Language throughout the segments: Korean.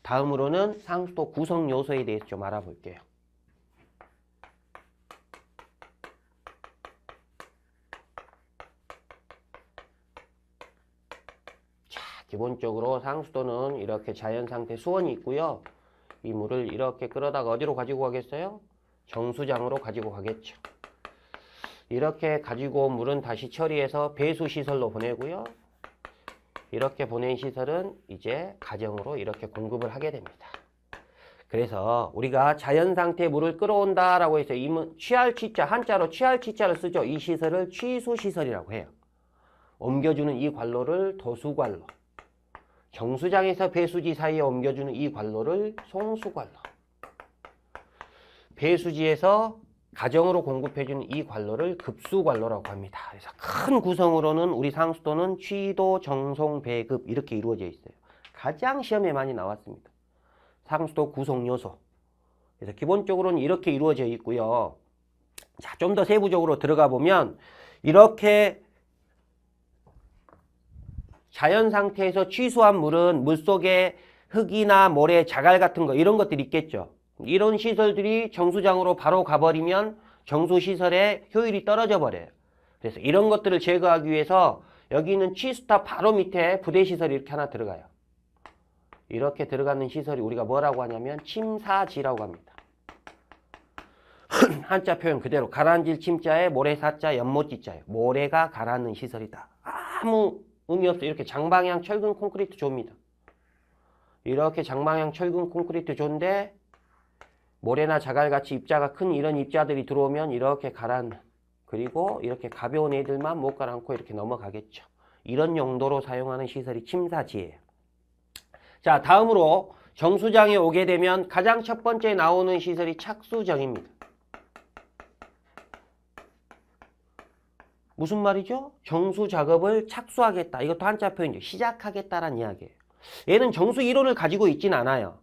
다음으로는 상수도 구성 요소에 대해서 좀 알아볼게요. 자, 기본적으로 상수도는 이렇게 자연상태 수원이 있고요. 이 물을 이렇게 끌어다가 어디로 가지고 가겠어요? 정수장으로 가지고 가겠죠. 이렇게 가지고 온 물은 다시 처리해서 배수시설로 보내고요. 이렇게 보낸 시설은 이제 가정으로 이렇게 공급을 하게 됩니다. 그래서 우리가 자연상태 물을 끌어온다라고 해서 취할 취자, 한자로 취할 취자를 쓰죠. 이 시설을 취수시설이라고 해요. 옮겨주는 이 관로를 도수관로, 정수장에서 배수지 사이에 옮겨주는 이 관로를 송수관로, 배수지에서 가정으로 공급해주는 이 관로를 급수관로라고 합니다. 그래서 큰 구성으로는 우리 상수도는 취도, 정송, 배급 이렇게 이루어져 있어요. 가장 시험에 많이 나왔습니다. 상수도 구성요소. 그래서 기본적으로는 이렇게 이루어져 있고요. 자, 좀 더 세부적으로 들어가 보면 이렇게 자연 상태에서 취수한 물은 물속에 흙이나 모래, 자갈 같은 거 이런 것들이 있겠죠. 이런 시설들이 정수장으로 바로 가버리면 정수시설의 효율이 떨어져 버려요. 그래서 이런 것들을 제거하기 위해서 여기 있는 취수탑 바로 밑에 부대시설이 이렇게 하나 들어가요. 이렇게 들어가는 시설이 우리가 뭐라고 하냐면 침사지라고 합니다. 한자 표현 그대로 가라앉을 침자에 모래사자 연못지자예요. 모래가 가라앉는 시설이다. 아무 의미 없어요. 이렇게 장방향 철근 콘크리트 조입니다. 이렇게 장방향 철근 콘크리트 조인데 모래나 자갈같이 입자가 큰 이런 입자들이 들어오면 이렇게 가라앉는, 그리고 이렇게 가벼운 애들만 못 가라앉고 이렇게 넘어가겠죠. 이런 용도로 사용하는 시설이 침사지예요. 자, 다음으로 정수장에 오게 되면 가장 첫 번째 나오는 시설이 착수정입니다. 무슨 말이죠? 정수 작업을 착수하겠다. 이것도 한자 표현이죠. 시작하겠다라는 이야기예요. 얘는 정수 이론을 가지고 있진 않아요.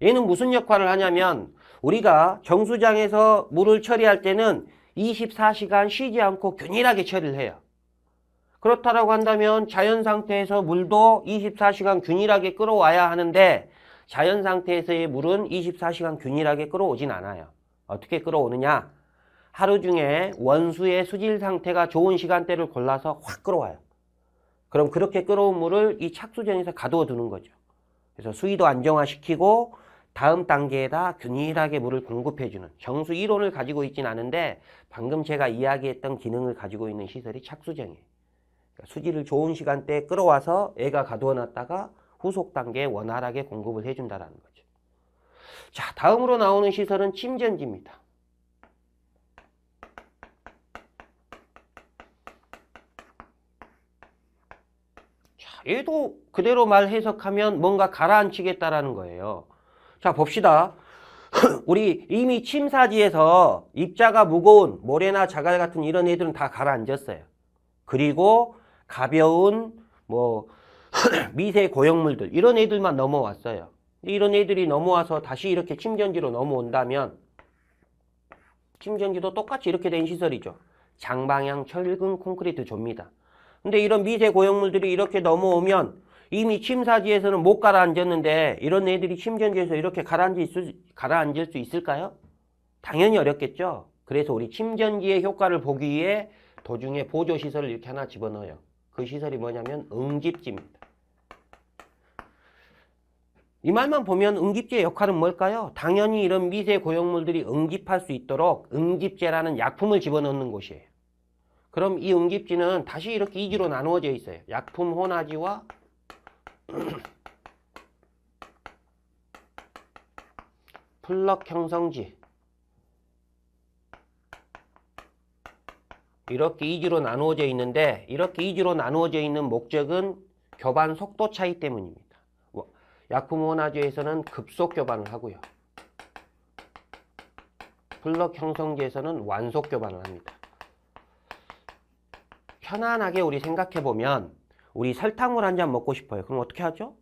얘는 무슨 역할을 하냐면 우리가 정수장에서 물을 처리할 때는 24시간 쉬지 않고 균일하게 처리를 해요. 그렇다라고 한다면 자연 상태에서 물도 24시간 균일하게 끌어와야 하는데 자연 상태에서의 물은 24시간 균일하게 끌어오진 않아요. 어떻게 끌어오느냐? 하루 중에 원수의 수질 상태가 좋은 시간대를 골라서 확 끌어와요. 그럼 그렇게 끌어온 물을 이 착수정에서 가두어 두는 거죠. 그래서 수위도 안정화시키고 다음 단계에다 균일하게 물을 공급해주는 정수 이론을 가지고 있진 않은데 방금 제가 이야기했던 기능을 가지고 있는 시설이 착수정이에요. 그러니까 수질을 좋은 시간대에 끌어와서 애가 가두어 놨다가 후속 단계에 원활하게 공급을 해준다는 거죠. 자, 다음으로 나오는 시설은 침전지입니다. 자, 얘도 그대로 말 해석하면 뭔가 가라앉히겠다라는 거예요. 자, 봅시다. 우리 이미 침사지에서 입자가 무거운 모래나 자갈 같은 이런 애들은 다 가라앉았어요. 그리고 가벼운 미세 고형물들 이런 애들만 넘어왔어요. 이런 애들이 넘어와서 다시 이렇게 침전지로 넘어온다면 침전지도 똑같이 이렇게 된 시설이죠. 장방향 철근 콘크리트 조입니다. 근데 이런 미세 고형물들이 이렇게 넘어오면 이미 침사지에서는 못 가라앉았는데 이런 애들이 침전지에서 이렇게 가라앉을 수 있을까요? 당연히 어렵겠죠. 그래서 우리 침전지의 효과를 보기 위해 도중에 보조시설을 이렇게 하나 집어넣어요. 그 시설이 뭐냐면 응집지입니다. 이 말만 보면 응집제의 역할은 뭘까요? 당연히 이런 미세 고형물들이 응집할 수 있도록 응집제라는 약품을 집어넣는 곳이에요. 그럼 이 응집지는 다시 이렇게 이지로 나누어져 있어요. 약품 혼화지와 플럭 형성지. 이렇게 이지로 나누어져 있는데 이렇게 이지로 나누어져 있는 목적은 교반 속도 차이 때문입니다. 약품 혼화지에서는 급속 교반을 하고요. 플럭 형성지에서는 완속 교반을 합니다. 편안하게 우리 생각해보면 우리 설탕물 한 잔 먹고 싶어요. 그럼 어떻게 하죠?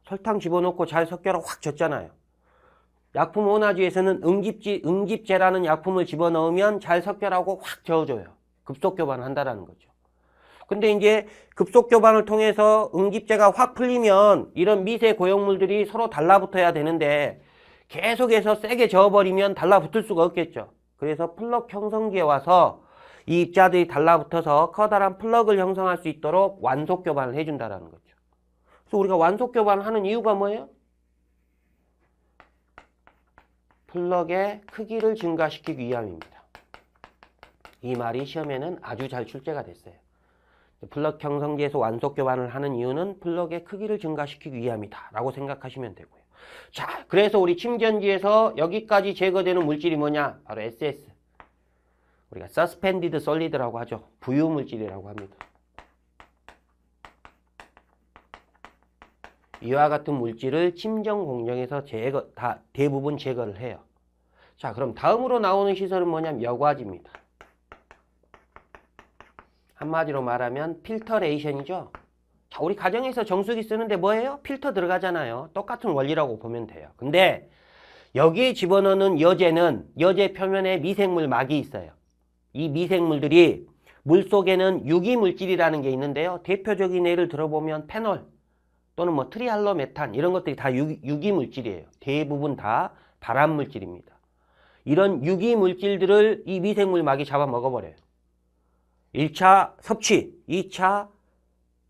설탕 집어넣고 잘 섞여라 확 젓잖아요. 약품 혼화지에서는 응집제라는 약품을 집어넣으면 잘 섞여라고 확 저어줘요. 급속 교반을 한다는 거죠. 근데 이제 급속 교반을 통해서 응집제가 확 풀리면 이런 미세 고형물들이 서로 달라붙어야 되는데 계속해서 세게 저어버리면 달라붙을 수가 없겠죠. 그래서 플럭 형성기에 와서 이 입자들이 달라붙어서 커다란 플럭을 형성할 수 있도록 완속 교반을 해준다는 거죠. 그래서 우리가 완속 교반을 하는 이유가 뭐예요? 플럭의 크기를 증가시키기 위함입니다. 이 말이 시험에는 아주 잘 출제가 됐어요. 플럭 형성기에서 완속 교반을 하는 이유는 플럭의 크기를 증가시키기 위함이다 라고 생각하시면 되고요. 자, 그래서 우리 침전지에서 여기까지 제거되는 물질이 뭐냐? 바로 SS. 우리가 Suspended Solid라고 하죠. 부유 물질이라고 합니다. 이와 같은 물질을 침전 공정에서 대부분 제거를 해요. 자, 그럼 다음으로 나오는 시설은 뭐냐면 여과지입니다. 한마디로 말하면 필터레이션이죠. 자, 우리 가정에서 정수기 쓰는데 뭐예요? 필터 들어가잖아요. 똑같은 원리라고 보면 돼요. 근데 여기에 집어넣는 여제는 여제 표면에 미생물 막이 있어요. 이 미생물들이 물속에는 유기물질이라는 게 있는데요. 대표적인 예를 들어보면 페놀 또는 뭐 트리할로메탄 이런 것들이 다 유기물질이에요. 대부분 다 발암물질입니다. 이런 유기물질들을 이 미생물 막이 잡아먹어버려요. 1차 섭취, 2차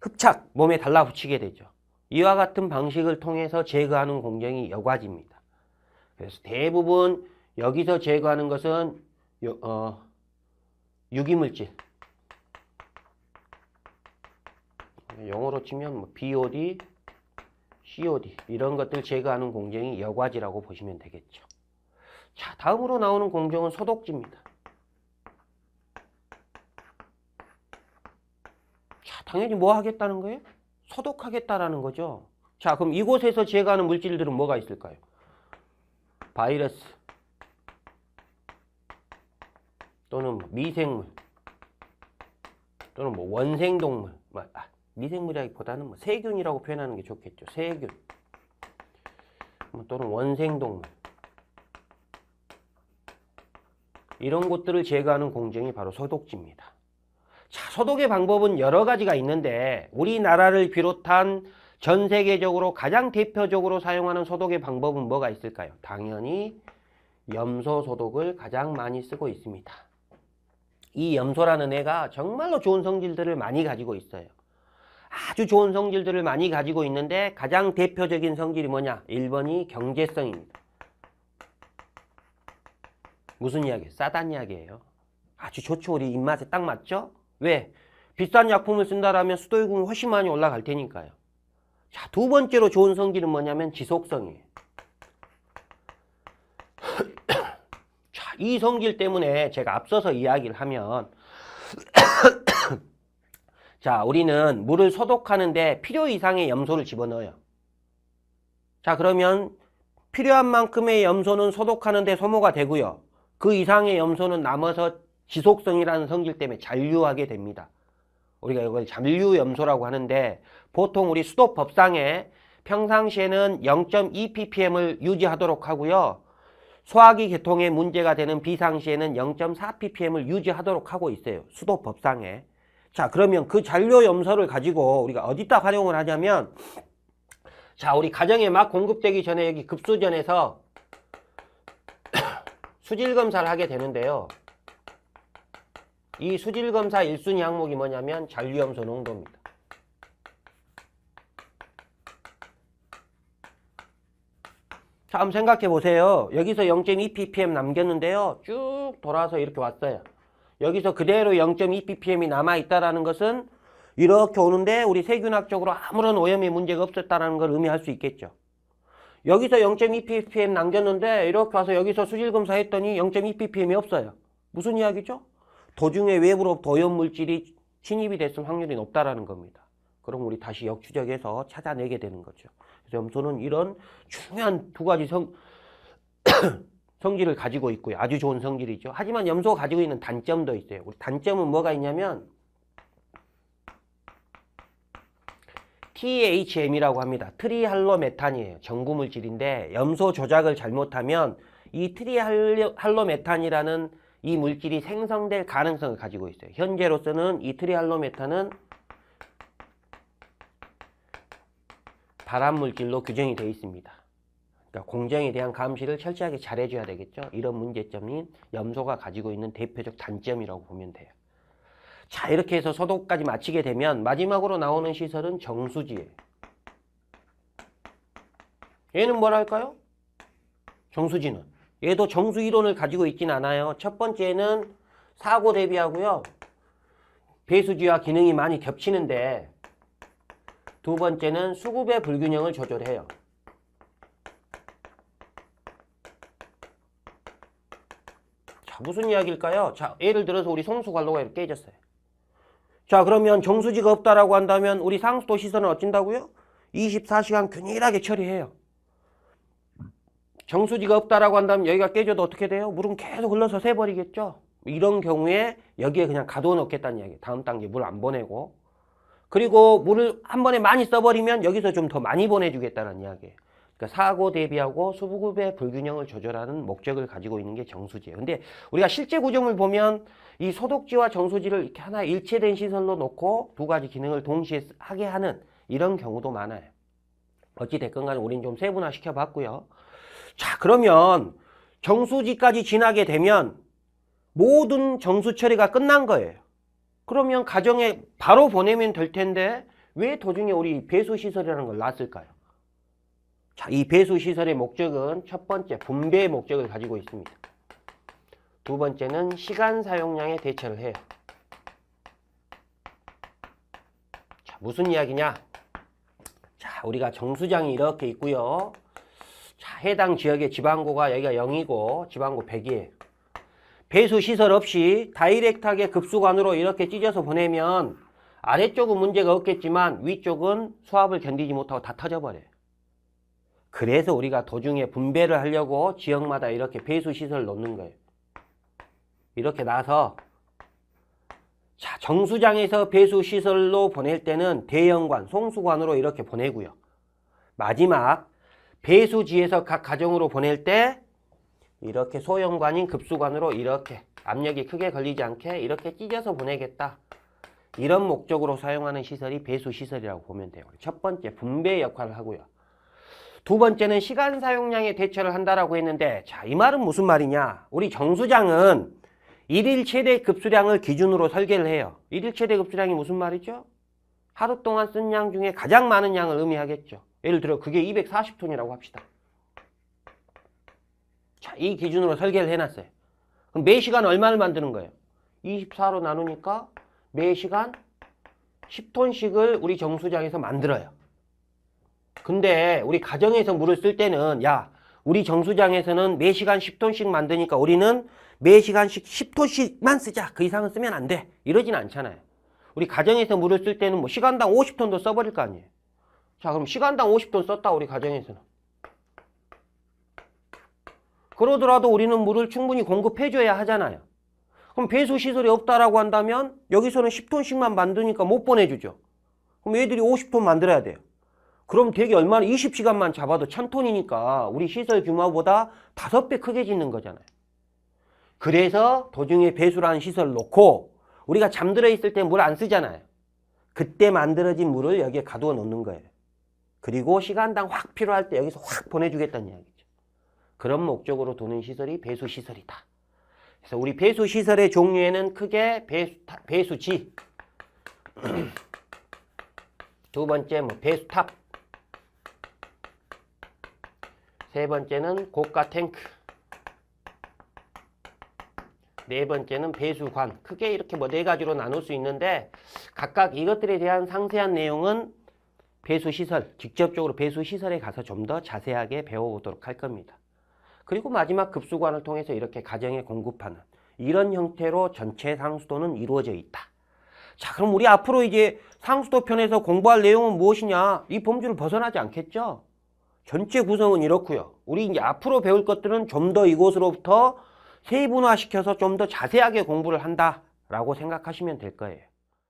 흡착, 몸에 달라붙이게 되죠. 이와 같은 방식을 통해서 제거하는 공정이 여과지입니다. 그래서 대부분 여기서 제거하는 것은 유기물질. 영어로 치면 뭐 BOD, COD 이런 것들 제거하는 공정이 여과지라고 보시면 되겠죠. 자, 다음으로 나오는 공정은 소독지입니다. 자, 당연히 뭐 하겠다는 거예요? 소독하겠다라는 거죠. 자, 그럼 이곳에서 제거하는 물질들은 뭐가 있을까요? 바이러스 또는 미생물 또는 뭐 원생동물, 미생물이라기보다는 뭐 세균이라고 표현하는 게 좋겠죠. 세균 또는 원생동물 이런 것들을 제거하는 공정이 바로 소독지입니다. 자, 소독의 방법은 여러 가지가 있는데 우리나라를 비롯한 전 세계적으로 가장 대표적으로 사용하는 소독의 방법은 뭐가 있을까요? 당연히 염소 소독을 가장 많이 쓰고 있습니다. 이 염소라는 애가 정말로 좋은 성질들을 많이 가지고 있어요. 아주 좋은 성질들을 많이 가지고 있는데 가장 대표적인 성질이 뭐냐? 1번이 경제성입니다. 무슨 이야기예요? 싸단 이야기예요. 아주 좋죠. 우리 입맛에 딱 맞죠? 왜? 비싼 약품을 쓴다라면 수도요금이 훨씬 많이 올라갈 테니까요. 자, 두 번째로 좋은 성질은 뭐냐면 지속성이에요. 자, 이 성질 때문에 제가 앞서서 이야기를 하면 자, 우리는 물을 소독하는데 필요 이상의 염소를 집어넣어요. 자, 그러면 필요한 만큼의 염소는 소독하는데 소모가 되고요. 그 이상의 염소는 남아서 지속성이라는 성질 때문에 잔류하게 됩니다. 우리가 이걸 잔류염소라고 하는데 보통 우리 수도법상에 평상시에는 0.2 ppm을 유지하도록 하고요. 소화기 계통에 문제가 되는 비상시에는 0.4 ppm을 유지하도록 하고 있어요. 수도법상에. 자, 그러면 그 잔류염소를 가지고 우리가 어디다 활용을 하냐면 자, 우리 가정에 막 공급되기 전에 여기 급수전에서 수질검사를 하게 되는데요. 이 수질검사 1순위 항목이 뭐냐면 잔류염소 농도입니다. 자, 한번 생각해 보세요. 여기서 0.2 ppm 남겼는데요. 쭉 돌아서 이렇게 왔어요. 여기서 그대로 0.2 ppm이 남아있다는 것은 이렇게 오는데 우리 세균학적으로 아무런 오염의 문제가 없었다는 걸 의미할 수 있겠죠. 여기서 0.2 ppm 남겼는데 이렇게 와서 여기서 수질검사 했더니 0.2 ppm이 없어요. 무슨 이야기죠? 도중에 외부로부터 오염물질이 침입이 됐을 확률이 높다라는 겁니다. 그럼 우리 다시 역추적해서 찾아내게 되는 거죠. 그래서 염소는 이런 중요한 두 가지 성질을 가지고 있고요. 아주 좋은 성질이죠. 하지만 염소가 가지고 있는 단점도 있어요. 우리 단점은 뭐가 있냐면 THM이라고 합니다. 트리할로메탄이에요. 전구물질인데 염소 조작을 잘못하면 이 트리할로메탄이라는 이 물질이 생성될 가능성을 가지고 있어요. 현재로서는 이 트리할로메탄은 발암물질로 규정이 되어 있습니다. 그러니까 공정에 대한 감시를 철저하게 잘해줘야 되겠죠. 이런 문제점이 염소가 가지고 있는 대표적 단점이라고 보면 돼요. 자, 이렇게 해서 소독까지 마치게 되면 마지막으로 나오는 시설은 정수지예요. 얘는 뭐랄까요? 정수지는 얘도 정수 이론을 가지고 있진 않아요. 첫 번째는 사고 대비하고요. 배수지와 기능이 많이 겹치는데, 두 번째는 수급의 불균형을 조절해요. 자, 무슨 이야기일까요? 자, 예를 들어서 우리 송수관로가 이렇게 깨졌어요. 자, 그러면 정수지가 없다라고 한다면 우리 상수도 시설은 어쩐다고요? 24시간 균일하게 처리해요. 정수지가 없다라고 한다면 여기가 깨져도 어떻게 돼요? 물은 계속 흘러서 새버리겠죠? 이런 경우에 여기에 그냥 가둬 놓겠다는 이야기예요. 다음 단계 물 안 보내고. 그리고 물을 한 번에 많이 써버리면 여기서 좀 더 많이 보내주겠다는 이야기예요. 그러니까 사고 대비하고 수급의 불균형을 조절하는 목적을 가지고 있는 게 정수지예요. 근데 우리가 실제 구조물 보면 이 소독지와 정수지를 이렇게 하나 일체된 시설로 놓고 두 가지 기능을 동시에 하게 하는 이런 경우도 많아요. 어찌됐건 간에 우린 좀 세분화 시켜봤고요. 자, 그러면 정수지까지 지나게 되면 모든 정수 처리가 끝난 거예요. 그러면 가정에 바로 보내면 될 텐데 왜 도중에 우리 배수시설이라는 걸 놨을까요? 자, 이 배수시설의 목적은 첫 번째 분배의 목적을 가지고 있습니다. 두 번째는 시간 사용량에 대처를 해요. 자, 무슨 이야기냐? 자, 우리가 정수장이 이렇게 있고요. 자, 해당 지역의 지방고가 여기가 0이고 지방고 100이에요. 배수시설 없이 다이렉트하게 급수관으로 이렇게 찢어서 보내면 아래쪽은 문제가 없겠지만 위쪽은 수압을 견디지 못하고 다 터져버려요. 그래서 우리가 도중에 분배를 하려고 지역마다 이렇게 배수시설을 놓는 거예요. 이렇게 놔서 자, 정수장에서 배수시설로 보낼 때는 대형관, 송수관으로 이렇게 보내고요. 마지막 배수지에서 각 가정으로 보낼 때 이렇게 소형관인 급수관으로 이렇게 압력이 크게 걸리지 않게 이렇게 찢어서 보내겠다. 이런 목적으로 사용하는 시설이 배수시설이라고 보면 돼요. 첫 번째 분배 역할을 하고요. 두 번째는 시간 사용량에 대처를 한다라고 했는데, 자, 이 말은 무슨 말이냐? 우리 정수장은 일일 최대 급수량을 기준으로 설계를 해요. 일일 최대 급수량이 무슨 말이죠? 하루 동안 쓴 양 중에 가장 많은 양을 의미하겠죠. 예를 들어 그게 240톤이라고 합시다. 자, 이 기준으로 설계를 해놨어요. 그럼 매 시간 얼마를 만드는 거예요? 24로 나누니까 매 시간 10톤씩을 우리 정수장에서 만들어요. 근데 우리 가정에서 물을 쓸 때는 야, 우리 정수장에서는 매 시간 10톤씩 만드니까 우리는 매 시간씩 10톤씩만 쓰자. 그 이상은 쓰면 안 돼. 이러진 않잖아요. 우리 가정에서 물을 쓸 때는 뭐 시간당 50톤도 써버릴 거 아니에요. 자, 그럼 시간당 50톤 썼다 우리 가정에서는. 그러더라도 우리는 물을 충분히 공급해줘야 하잖아요. 그럼 배수시설이 없다라고 한다면 여기서는 10톤씩만 만드니까 못 보내주죠. 그럼 얘들이 50톤 만들어야 돼요. 그럼 대개 얼마나 20시간만 잡아도 1000톤이니까 우리 시설 규모보다 5배 크게 짓는 거잖아요. 그래서 도중에 배수라는 시설을 놓고 우리가 잠들어 있을 때 물 안 쓰잖아요. 그때 만들어진 물을 여기에 가두어 놓는 거예요. 그리고 시간당 확 필요할 때 여기서 확 보내주겠다는 이야기죠. 그런 목적으로 도는 시설이 배수시설이다. 그래서 우리 배수시설의 종류에는 크게 배수지, 두 번째 뭐 배수탑, 세 번째는 고가 탱크, 네 번째는 배수관. 크게 이렇게 뭐 네 가지로 나눌 수 있는데 각각 이것들에 대한 상세한 내용은 배수시설, 직접적으로 배수시설에 가서 좀 더 자세하게 배워보도록 할 겁니다. 그리고 마지막 급수관을 통해서 이렇게 가정에 공급하는 이런 형태로 전체 상수도는 이루어져 있다. 자, 그럼 우리 앞으로 이제 상수도 편에서 공부할 내용은 무엇이냐? 이 범주를 벗어나지 않겠죠? 전체 구성은 이렇고요. 우리 이제 앞으로 배울 것들은 좀 더 이곳으로부터 세분화시켜서 좀 더 자세하게 공부를 한다라고 생각하시면 될 거예요.